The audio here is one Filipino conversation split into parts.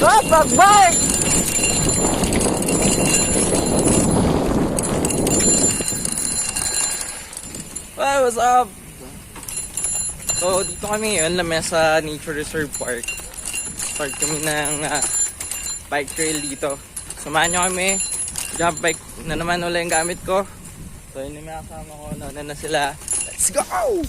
JapBike! Hey, what's up? So, dito kami ngayon na Mesa Nature Reserve Park. Start kami ng bike trail dito. Samahan nyo kami. JapBike na naman ulit yung gamit ko. So, yun yung mga kasama ko. Nauna na sila. Let's go!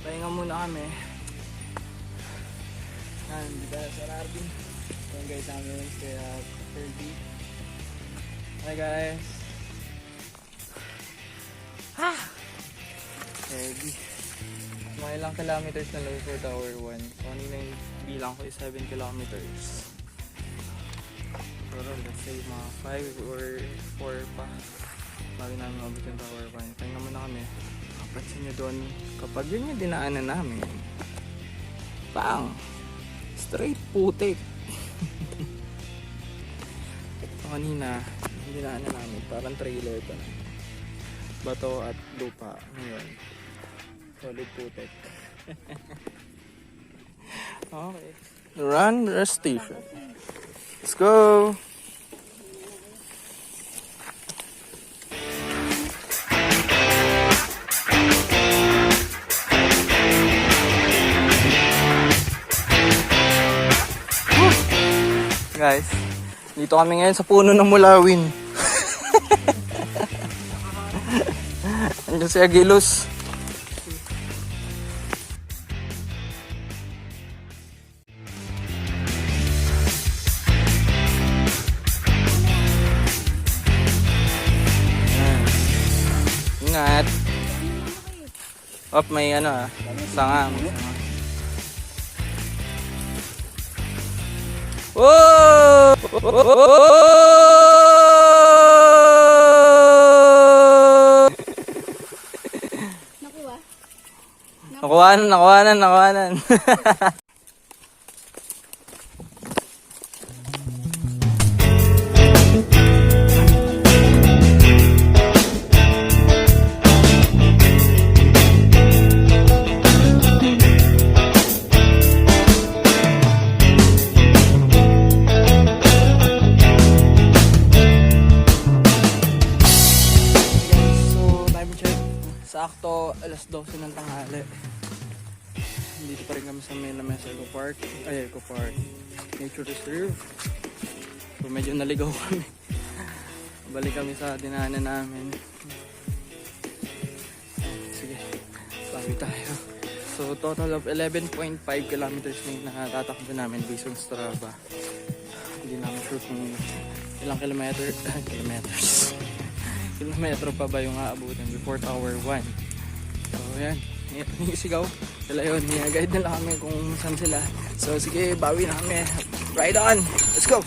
Pahinga muna kami. Hindi ba sa Rarbin? Yung guys namin kaya 30. Hi guys! Ha! 30. Mga ilang kilometers na lang for tower 1. So kanina yung bilang ko is 7 kilometers. Pero let's say mga 5 or 4 pa bago namin mabot yung tower 1. Pahinga muna kami. Pansin nyo doon, kapag yun yung dinaanan namin, bang! Straight putik! So, kanina, yung dinaanan namin, parang trailer pa na. Bato at lupa. Ngayon, solid putik. Okay. Run rest station. Let's go! Guys, dito kami ngayon sa puno ng mulawin. Andiyan si Agilos. Ingat. Op, may ano sanga. Whoa! Nakuhanan. Sakto, alas 12 ng tanghali. Dito pa rin kami sa Mesa Nature Reserve. So medyo naligaw kami. Balik kami sa dinaanan namin. Sige, bawi tayo. So total of 11.5 kilometers na yung natatakbo namin based on Strava. Hindi namin sure kung ilang kilometro pa ba yung aabutin before tower 1. So yan, yung sigaw sila yun, guide nila kami kung saan sila. So sige, bawi na kami. Ride on, let's go!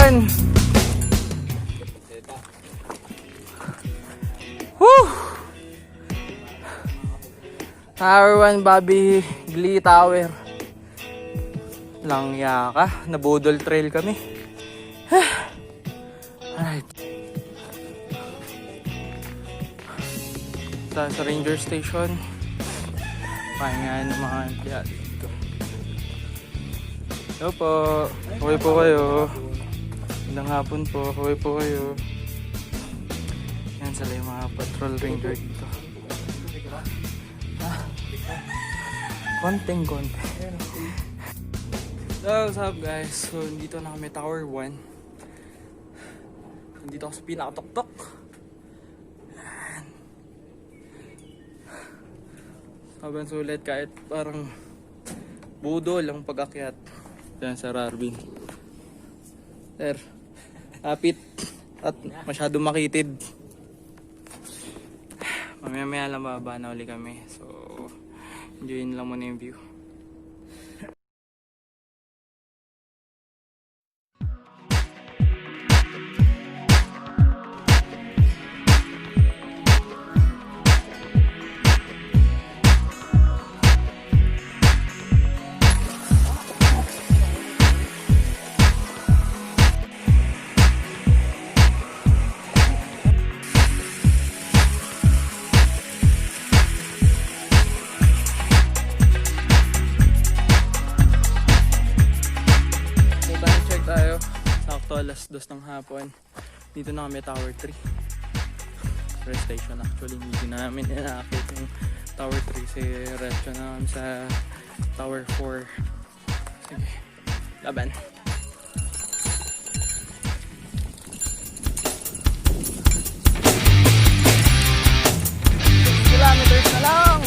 1. Woo! Tower 1, Bobby Glee Tower. Langya ka, nabudol trail kami. Alright. Sa Ranger Station. Pahingahan ng mga empleyado dito. Hello po. Okay po kayo. Magandang hapon po. Okay po kayo. Yan sila yung mga patrol ranger dito. Konting-konti. So, what's up guys? So, dito na kami Tower 1. Dito ako sa pinakatok-tok. Sobrang sulit kahit parang budol ang pag-akyat. Yan sa Rarbin. Sir, kapit at masyado makitid. Mamaya-maya lang bababa na uli kami. So, enjoyin lang muna yung view. Alas 2 ng hapon. Dito na kami Tower 3. Rest station actually. Hindi na namin inaakit yung Tower 3 kasi rest na kami sa Tower 4. Sige, laban. Kilometers na lang.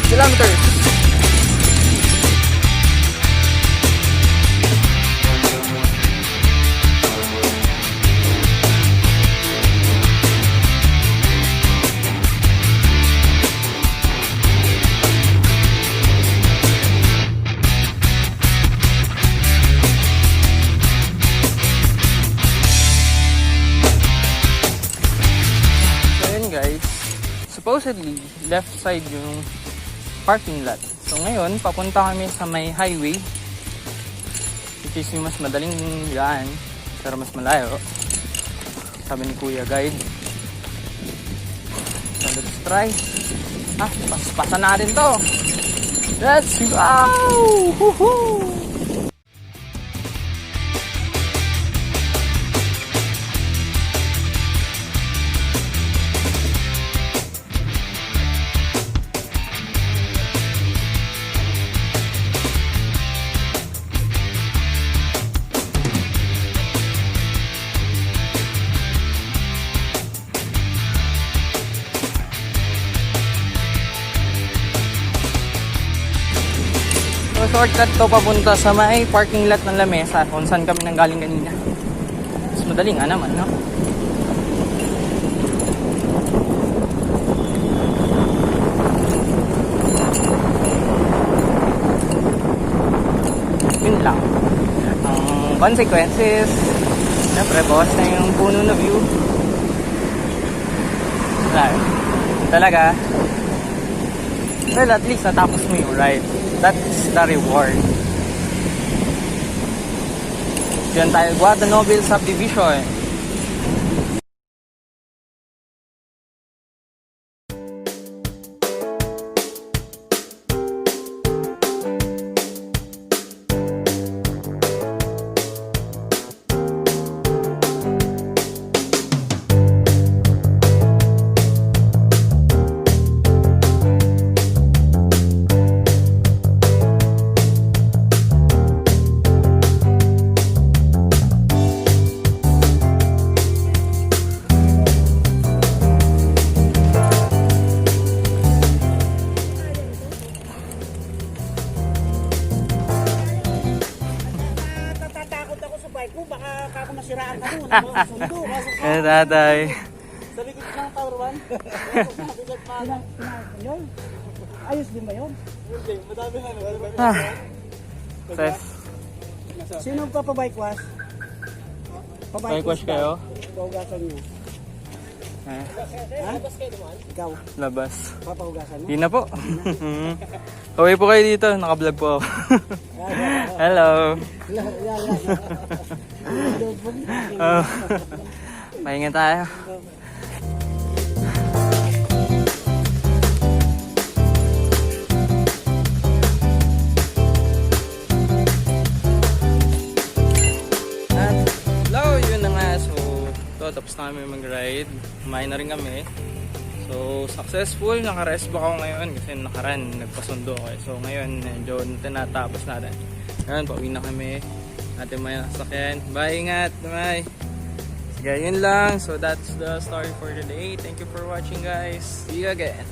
Kilometers. So yun guys, supposedly left side yung parking lot. So ngayon, papunta kami sa may highway, which is yung mas madaling daan, pero mas malayo. Sabi ni Kuya Guide. So let's try. Paspasan natin to. Let's go! Woohoo! Shortcut to papunta sa may parking lot ng La Mesa kung saan kami nanggaling kanina. Mas madali nga naman, no? Yun lang. Ang consequences, siyempre, bawas na yung puno na view. Wala. Talaga. Well, at least natapos mo yung ride. That's the reward. Diyan tayo, Guadagnobel Subdivision. Kaya tatay. Sa likod ng Tower 1. Ayos din ba yun? Hindi, madami na. Ses, Sino ang papabike wash? bike wash kayo? Pahugasan niyo. Ha? Ha? Ikaw, Labas. papahugasan mo? Di na po. Kaway po kayo dito, naka-vlog po ako. Hello. Oh. Pahinga tayo. At hello, yun na nga. So, tapos na kami mag-ride. Kumain na rin kami. So, successful. Naka-rest ba ako ngayon? Kasi nakaran, nagpasundo ako. So, ngayon, medyo tinatapos natin. Ngayon, pauwi na kami. Ating may nasakyan. Bye, ingat. Bye. Sige, yun lang. So, that's the story for today. Thank you for watching, guys. See you again.